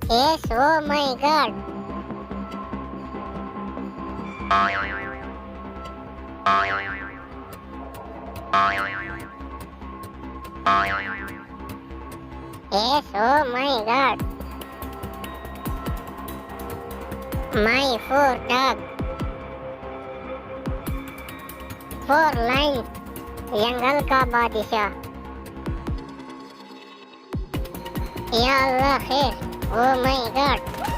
Yes, oh my God. Yes, oh my God. My four dog. Four lines. जंगल का बादशाह. या अल्लाह खैर. Oh my God.